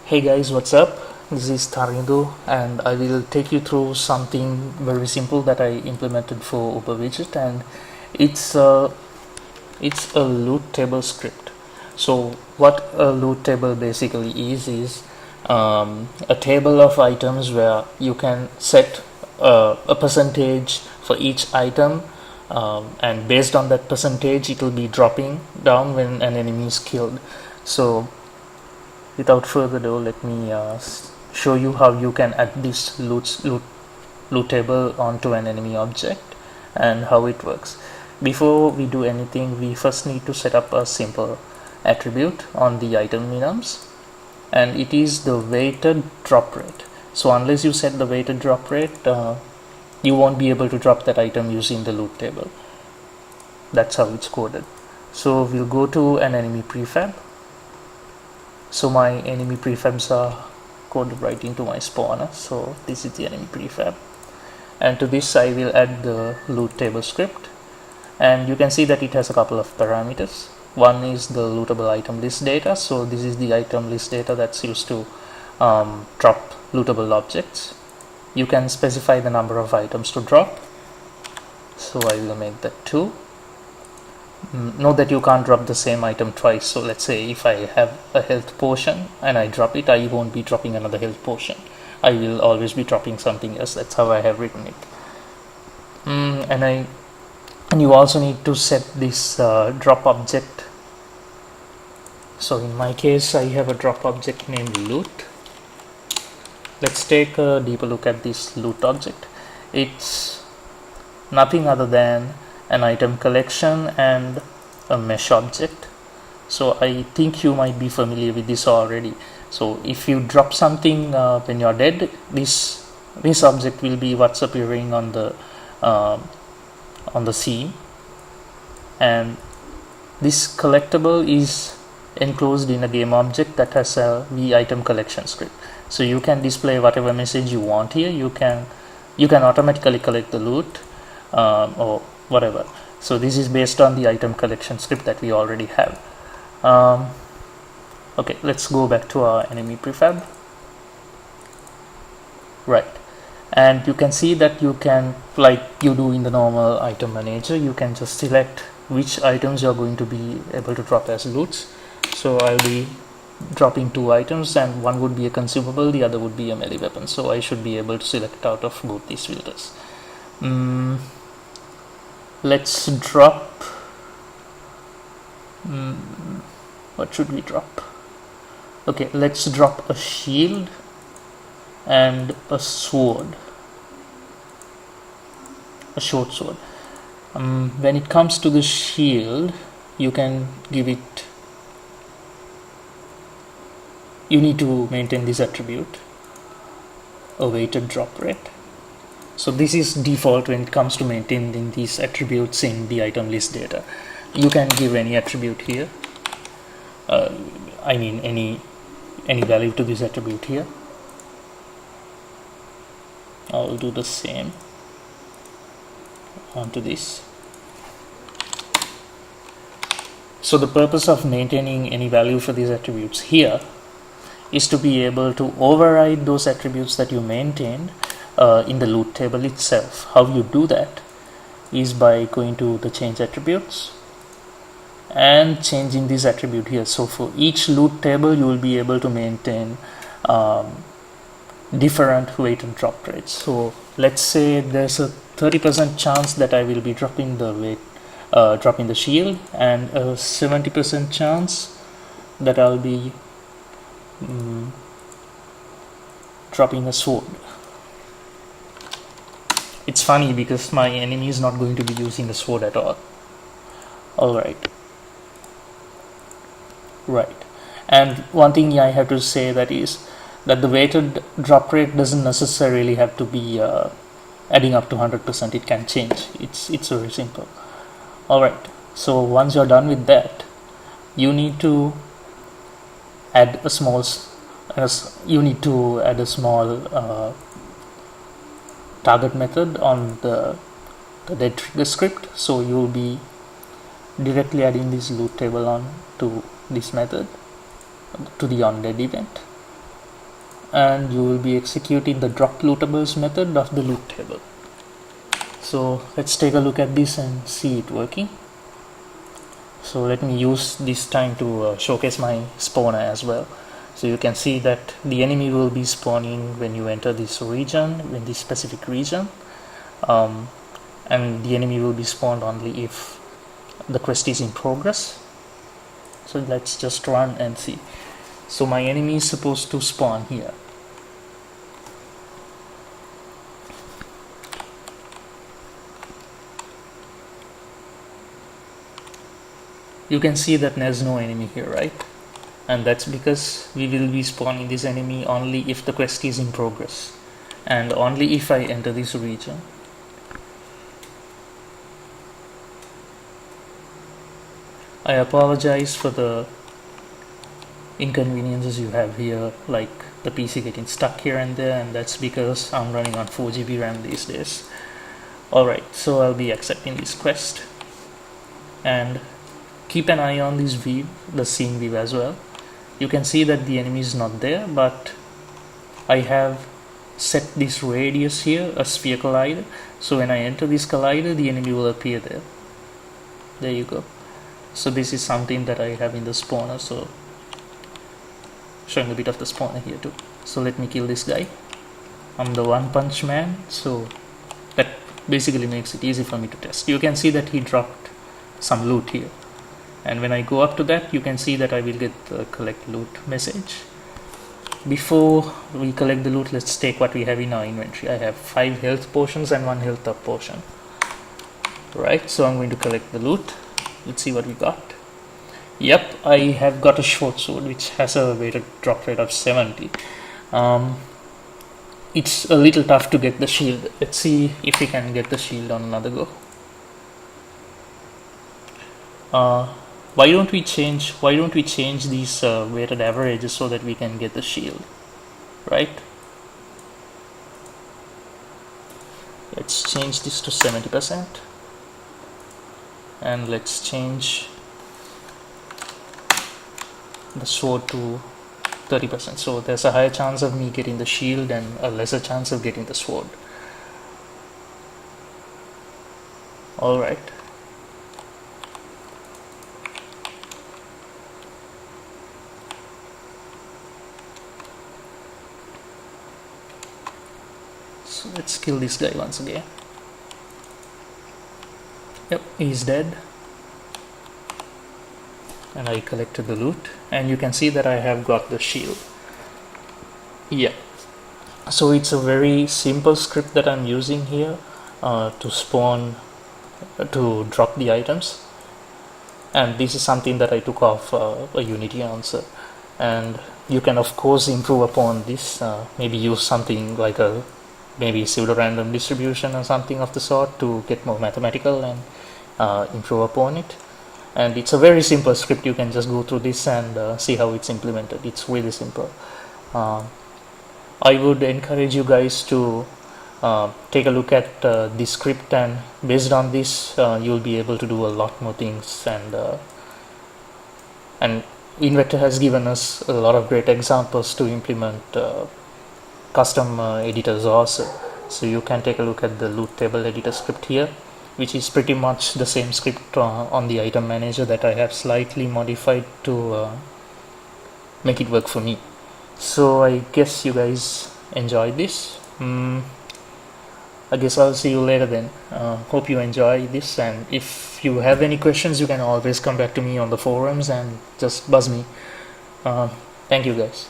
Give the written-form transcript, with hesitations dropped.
Hey guys, what's up? This is Tarindo and I will take you through something very simple that I implemented for Uber Widget, and it's a, it's a loot table script. So what a loot table basically is a table of items where you can set a percentage for each item, and based on that percentage it will be dropping down when an enemy is killed. So without further ado, let me show you how you can add this loot table onto an enemy object and how it works. Before we do anything, we first need to set up a simple attribute on the item minimums, and it is the weighted drop rate. So unless you set the weighted drop rate, you won't be able to drop that item using the loot table. That's how it's coded. So we'll go to an enemy prefab. So my enemy prefabs are coded right into my spawner. So this is the enemy prefab, and to this I will add the loot table script, and you can see that it has a couple of parameters. One is the lootable item list data. So this is the item list data that's used to drop lootable objects. You can specify the number of items to drop, so I will make that 2. Note that you can't drop the same item twice. So let's say if I have a health potion and I drop it, I won't be dropping another health potion. I will always be dropping something else. That's how I have written it. And you also need to set this drop object. So in my case, I have a drop object named loot. Let's take a deeper look at this loot object. It's nothing other than an item collection and a mesh object. So I think you might be familiar with this already. So if you drop something when you're dead, this object will be what's appearing on the scene, and this collectible is enclosed in a game object that has a v-item collection script. So you can display whatever message you want here. You can automatically collect the loot or whatever. So this is based on the item collection script that we already have. Okay, let's go back to our enemy prefab. Right, and you can see that you can, like you do in the normal item manager, you can just select which items you're going to be able to drop as loots. So I'll be dropping 2 items, and one would be a consumable, the other would be a melee weapon. So I should be able to select out of both these filters. Let's drop, what should we drop? Okay, let's drop a shield and a sword, a short sword. When it comes to the shield, you can give it, you need to maintain this attribute, a weighted drop rate. So this is default when it comes to maintaining these attributes in the item list data. You can give any attribute here, I mean any value to this attribute here. I'll do the same onto this. So the purpose of maintaining any value for these attributes here is to be able to override those attributes that you maintained in the loot table itself. How you do that is by going to the change attributes and changing this attribute here. So for each loot table you will be able to maintain different weighted drop rates. So let's say there's a 30% chance that I will be dropping the shield, and a 70% chance that I'll be dropping a sword. It's funny because my enemy is not going to be using the sword at all. Alright. Right. And one thing I have to say that is that the weighted drop rate doesn't necessarily have to be adding up to 100%. It can change. It's very simple. Alright. So once you're done with that, you need to add a small target method on the dead trigger script. So you will be directly adding this loot table on to this method, to the onDead event. and you will be executing the drop lootables method of the loot table. So let's take a look at this and see it working. So let me use this time to showcase my spawner as well. So you can see that the enemy will be spawning when you enter this region, in this specific region, and the enemy will be spawned only if the quest is in progress. So let's just run and see. So my enemy is supposed to spawn here. You can see that there's no enemy here, right? And that's because we will be spawning this enemy only if the quest is in progress and only if I enter this region. I apologize for the inconveniences you have here, like the PC getting stuck here and there, and that's because I'm running on 4 GB RAM these days. Alright, so I'll be accepting this quest, and keep an eye on this view, the scene view as well. You can see that the enemy is not there, but I have set this radius here, a sphere collider, so when I enter this collider, the enemy will appear there. There you go. So this is something that I have in the spawner, so showing a bit of the spawner here too. So let me kill this guy. I'm the one punch man, so that basically makes it easy for me to test. You can see that he dropped some loot here, and when I go up to that, you can see that I will get the collect loot message. Before we collect the loot, let's take what we have in our inventory. I have 5 health potions and 1 health up potion. Right, so I'm going to collect the loot. Let's see what we got. Yep, I have got a short sword which has a weighted drop rate of 70. It's a little tough to get the shield. Let's see if we can get the shield on another go. Why don't we change these weighted averages so that we can get the shield, right? Let's change this to 70%, and let's change the sword to 30%. So there's a higher chance of me getting the shield and a lesser chance of getting the sword. All right. So let's kill this guy once again. Yep, he's dead. And I collected the loot, and you can see that I have got the shield. Yeah, so it's a very simple script that I'm using here to spawn, to drop the items, and this is something that I took off a Unity answer, and you can of course improve upon this, maybe use something like a maybe pseudo-random distribution or something of the sort to get more mathematical and improve upon it. And it's a very simple script. You can just go through this and see how it's implemented. It's really simple. I would encourage you guys to take a look at this script, and based on this you'll be able to do a lot more things, and Invector has given us a lot of great examples to implement custom editors also. So you can take a look at the loot table editor script here, which is pretty much the same script on the item manager that I have slightly modified to make it work for me. So I guess you guys enjoyed this. I guess I'll see you later then. Hope you enjoy this, and if you have any questions, you can always come back to me on the forums and just buzz me. Thank you guys.